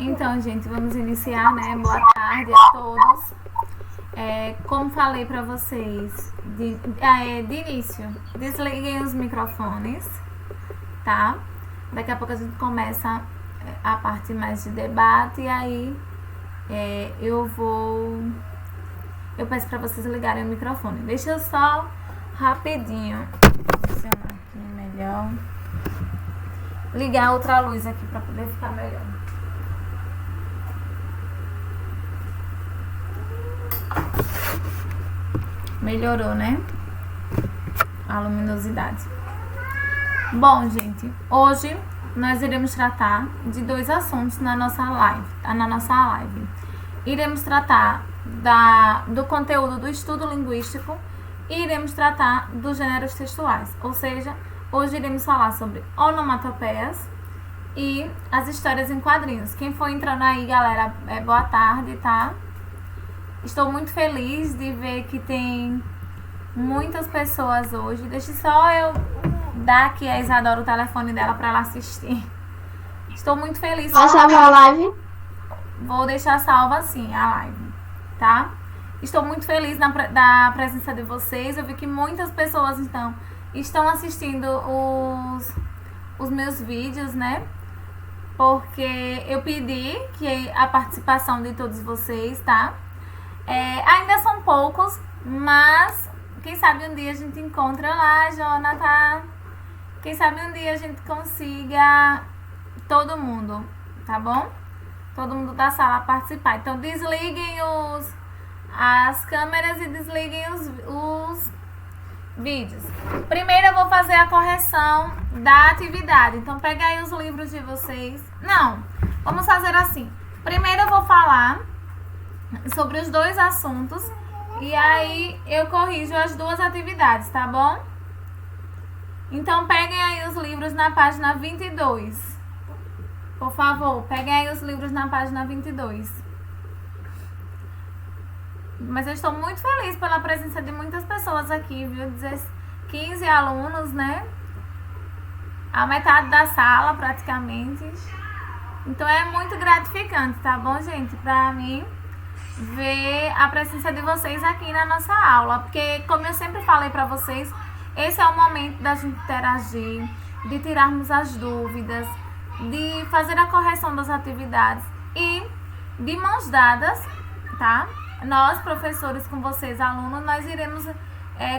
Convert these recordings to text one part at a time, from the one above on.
Então, gente, vamos iniciar, né? Boa tarde a todos. Como falei pra vocês de início, desliguem os microfones, tá? Daqui a pouco a gente começa a parte mais de debate e aí eu peço pra vocês ligarem o microfone. Deixa eu só rapidinho posicionar aqui melhor. Ligar outra luz aqui pra poder ficar melhor. Melhorou, né? A luminosidade. Bom, gente, hoje nós iremos tratar de dois assuntos na nossa live. Iremos tratar do conteúdo do estudo linguístico e iremos tratar dos gêneros textuais. Ou seja, hoje iremos falar sobre onomatopeias e as histórias em quadrinhos. Quem for entrando aí, galera, boa tarde, tá? Estou muito feliz de ver que tem muitas pessoas hoje. Deixa só eu dar aqui a Isadora o telefone dela para ela assistir. Estou muito feliz. Vai salvar a live? Vou deixar salva sim a live, tá? Estou muito feliz da presença de vocês. Eu vi que muitas pessoas então estão assistindo os meus vídeos, né? Porque eu pedi que a participação de todos vocês, tá? Ainda são poucos, mas quem sabe um dia a gente encontra lá, Jonathan. Quem sabe um dia a gente consiga todo mundo, tá bom? Todo mundo da sala participar. Então desliguem as câmeras e desliguem os vídeos. Primeiro eu vou fazer a correção da atividade. Então pega aí os livros de vocês. Não, vamos fazer assim. Primeiro eu vou falar sobre os dois assuntos e aí eu corrijo as duas atividades, tá bom? Então peguem aí os livros na página 22. Por favor, peguem aí os livros na página 22. Mas eu estou muito feliz pela presença de muitas pessoas aqui, viu? 15 alunos, né? A metade da sala, praticamente. Então é muito gratificante, tá bom, gente? Pra mim, ver a presença de vocês aqui na nossa aula. Porque, como eu sempre falei pra vocês, esse é o momento da gente interagir, de tirarmos as dúvidas, de fazer a correção das atividades e, de mãos dadas, tá? Nós, professores, com vocês, alunos, nós iremos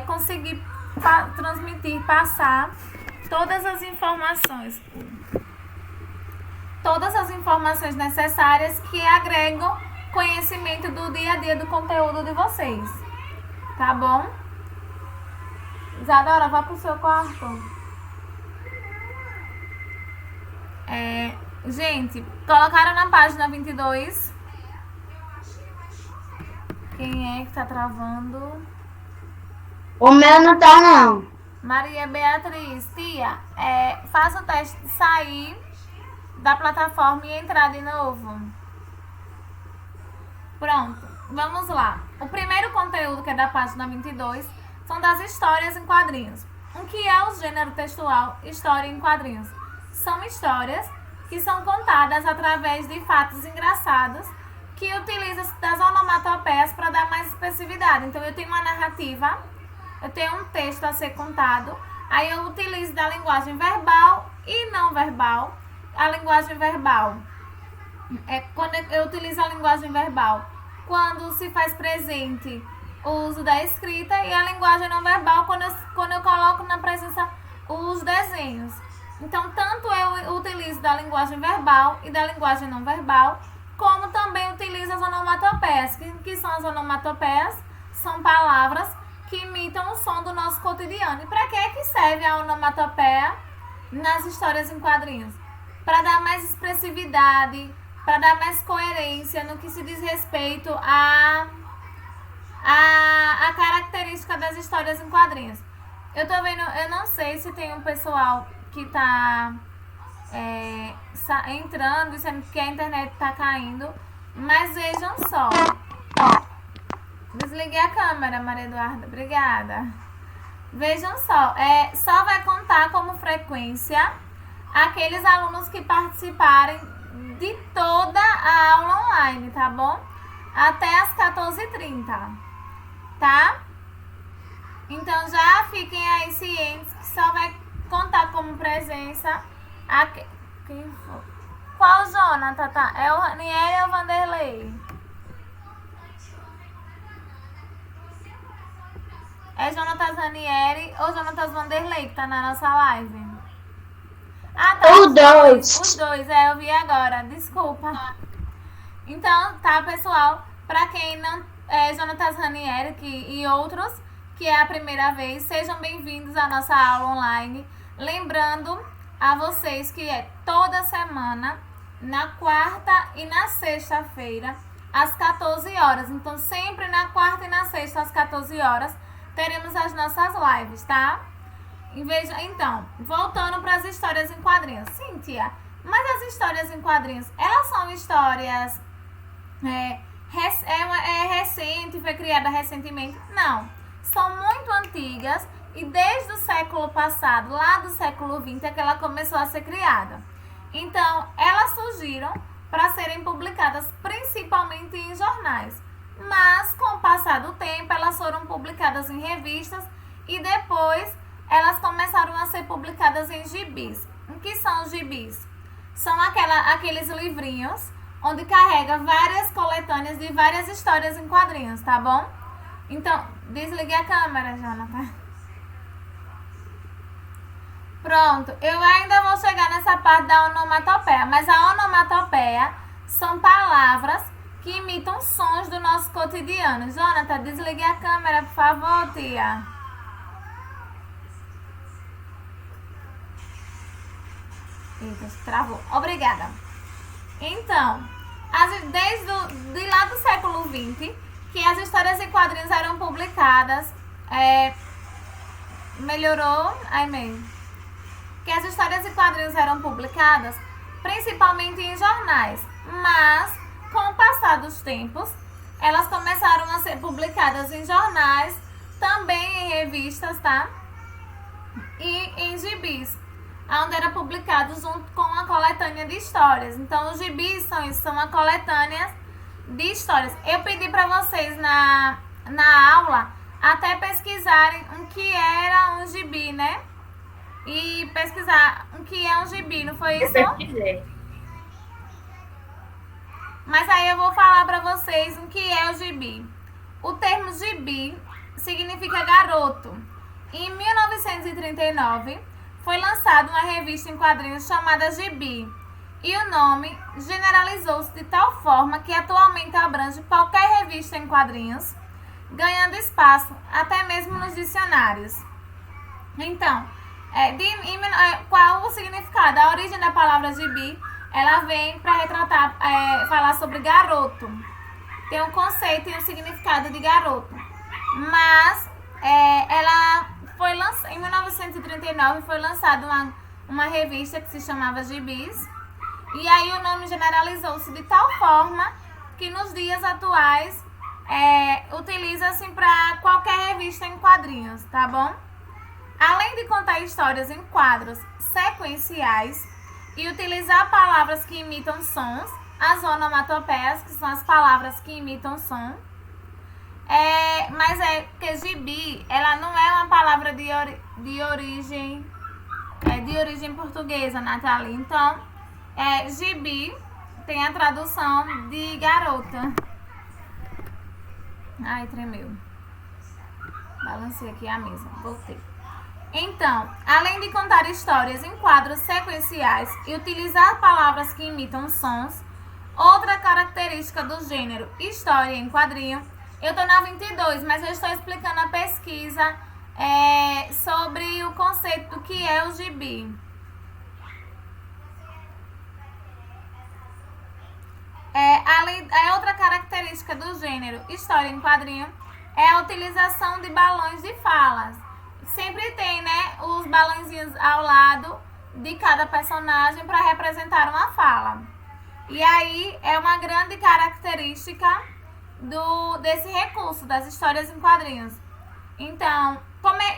conseguir transmitir, passar todas as informações necessárias que agregam conhecimento do dia a dia do conteúdo de vocês, tá bom? Isadora, vá pro seu quarto. Gente, colocaram na página 22. Quem é que tá travando? O meu não tá, não. Maria Beatriz, tia, faça o teste de sair da plataforma e entrar de novo. Pronto, vamos lá. O primeiro conteúdo, que é da página 22, são das histórias em quadrinhos. O que é o gênero textual história em quadrinhos? São histórias que são contadas através de fatos engraçados que utilizam das onomatopeias para dar mais expressividade. Então, eu tenho uma narrativa, eu tenho um texto a ser contado, aí eu utilizo da linguagem verbal e não verbal. A linguagem verbal quando eu utilizo a linguagem verbal, quando se faz presente o uso da escrita, e a linguagem não verbal quando eu coloco na presença os desenhos. Então, tanto eu utilizo da linguagem verbal e da linguagem não verbal, como também utilizo as onomatopeias. Que são as onomatopeias? São palavras que imitam o som do nosso cotidiano. E para que serve a onomatopeia nas histórias em quadrinhos? Para dar mais expressividade, para dar mais coerência no que se diz respeito à característica das histórias em quadrinhos. Eu tô vendo, eu não sei se tem um pessoal que tá entrando, dizendo que a internet tá caindo, mas vejam só. Desliguei a câmera, Maria Eduarda, obrigada. Vejam só, só vai contar como frequência aqueles alunos que participarem de toda a aula online, tá bom? Até às 14h30, tá? Então já fiquem aí cientes que só vai contar como presença aqui. Quem foi? Qual Jonathan? Tá? É o Ranieri ou o Vanderlei? É Jonatas Ranieri ou Jonatas Vanderlei que tá na nossa live? Ah, tá. Os dois. Os dois, eu vi agora. Desculpa. Então, tá, pessoal? Pra quem não é Jonatas Ranieri e outros, que é a primeira vez, sejam bem-vindos à nossa aula online. Lembrando a vocês que é toda semana, na quarta e na sexta-feira, às 14 horas. Então, sempre na quarta e na sexta, às 14 horas, teremos as nossas lives, tá? Então, voltando para as histórias em quadrinhos. Cíntia, mas as histórias em quadrinhos, elas são histórias recente, foi criada recentemente? Não, são muito antigas e desde o século passado, lá do século XX, é que ela começou a ser criada. Então, elas surgiram para serem publicadas principalmente em jornais. Mas, com o passar do tempo, elas foram publicadas em revistas e depois elas começaram a ser publicadas em gibis. O que são os gibis? São aqueles livrinhos onde carrega várias coletâneas de várias histórias em quadrinhos, tá bom? Então, desligue a câmera, Jonathan. Pronto, eu ainda vou chegar nessa parte da onomatopeia, mas a onomatopeia são palavras que imitam sons do nosso cotidiano. Jonathan, desligue a câmera, por favor, tia. Eita, travou. Obrigada. Então, desde lá do século XX, que as histórias em quadrinhos eram publicadas, melhorou, que as histórias em quadrinhos eram publicadas principalmente em jornais, mas com o passar dos tempos, elas começaram a ser publicadas em jornais, também em revistas, tá? E em gibis, onde era publicado junto com a coletânea de histórias. Então, os gibis são a coletânea de histórias. Eu pedi para vocês na aula até pesquisarem o que era um gibi, né? E pesquisar o que é um gibi, não foi isso? Eu pesquisei. Mas aí eu vou falar para vocês o que é o gibi. O termo gibi significa garoto. Em 1939, foi lançada uma revista em quadrinhos chamada Gibi. E o nome generalizou-se de tal forma que atualmente abrange qualquer revista em quadrinhos, ganhando espaço até mesmo nos dicionários. Então, qual o significado? A origem da palavra gibi, ela vem para retratar, falar sobre garoto. Tem um conceito e um significado de garoto. Mas ela foi lançada em 1939, foi lançada uma revista que se chamava Gibis. E aí o nome generalizou-se de tal forma que nos dias atuais utiliza-se para qualquer revista em quadrinhos, tá bom? Além de contar histórias em quadros sequenciais e utilizar palavras que imitam sons, as onomatopeias, que são as palavras que imitam som, mas porque gibi, ela não é uma palavra de origem portuguesa, Nathalie. Então, gibi tem a tradução de garota. Ai, tremeu. Balancei aqui a mesa. Voltei. Então, além de contar histórias em quadros sequenciais e utilizar palavras que imitam sons, outra característica do gênero história em quadrinho, eu tô na 22, mas eu estou explicando a pesquisa sobre o conceito do que é o gibi. Outra característica do gênero história em quadrinho é a utilização de balões de falas. Sempre tem, né, os balãozinhos ao lado de cada personagem para representar uma fala. E aí é uma grande característica desse recurso das histórias em quadrinhos. Então,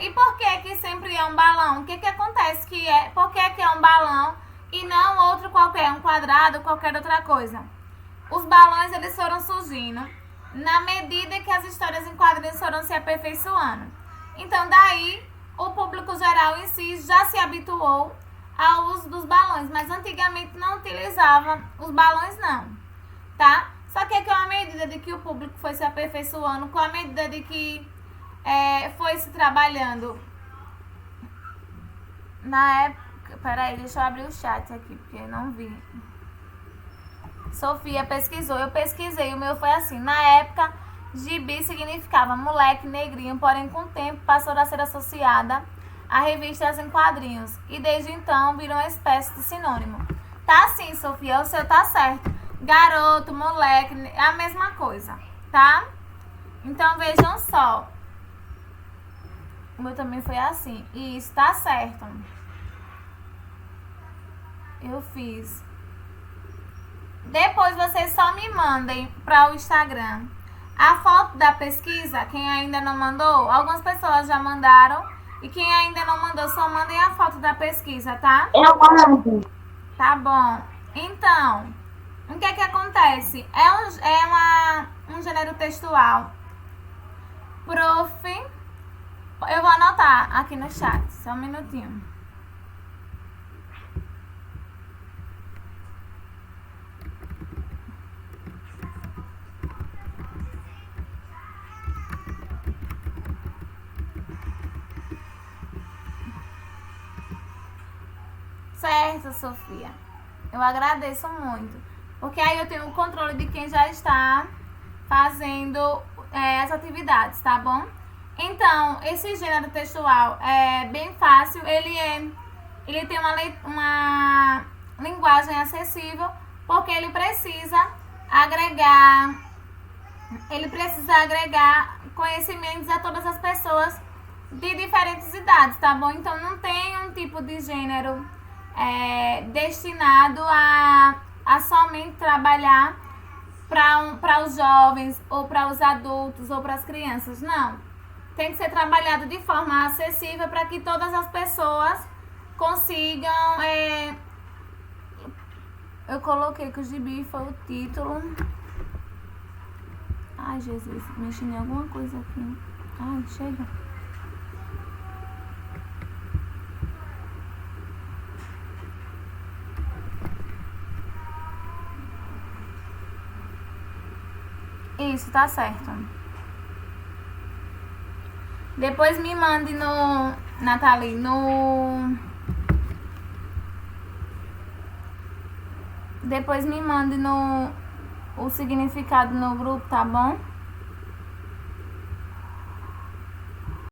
e por que sempre é um balão? O que acontece por que é um balão e não outro qualquer, um quadrado ou qualquer outra coisa? os balões eles foram surgindo na medida que as histórias em quadrinhos foram se aperfeiçoando. Então, daí, o público geral em si já se habituou ao uso dos balões, mas antigamente não utilizava os balões não, tá? Só que com a medida de que o público foi se aperfeiçoando, com a medida de que foi se trabalhando na época... Peraí, deixa eu abrir o chat aqui, porque eu não vi. Sofia pesquisou, eu pesquisei, o meu foi assim. Na época, gibi significava moleque, negrinho, porém com o tempo passou a ser associada a revistas em quadrinhos. E desde então virou uma espécie de sinônimo. Tá sim, Sofia, o seu tá certo. Garoto, moleque, é a mesma coisa, tá? Então vejam só. O meu também foi assim. E isso tá certo. Eu fiz. Depois vocês só me mandem para o Instagram a foto da pesquisa. Quem ainda não mandou, algumas pessoas já mandaram. E quem ainda não mandou, só mandem a foto da pesquisa, tá? Eu mando. Tá bom. Então, o que é que acontece? Um gênero textual. Prof. Eu vou anotar aqui no chat. Só um minutinho. Certo, Sofia. Eu agradeço muito. Porque aí eu tenho o controle de quem já está fazendo as atividades, tá bom? Então, esse gênero textual é bem fácil. Ele tem uma linguagem acessível, porque ele precisa agregar conhecimentos a todas as pessoas de diferentes idades, tá bom? Então, não tem um tipo de gênero destinado a somente trabalhar para os jovens, ou para os adultos, ou para as crianças. Não. Tem que ser trabalhado de forma acessível para que todas as pessoas consigam... Eu coloquei que o gibi foi o título. Ai, Jesus, mexi em alguma coisa aqui. Ai, chega. Isso, tá certo. Depois me mande Nathalie, Depois me mande o significado no grupo, tá bom?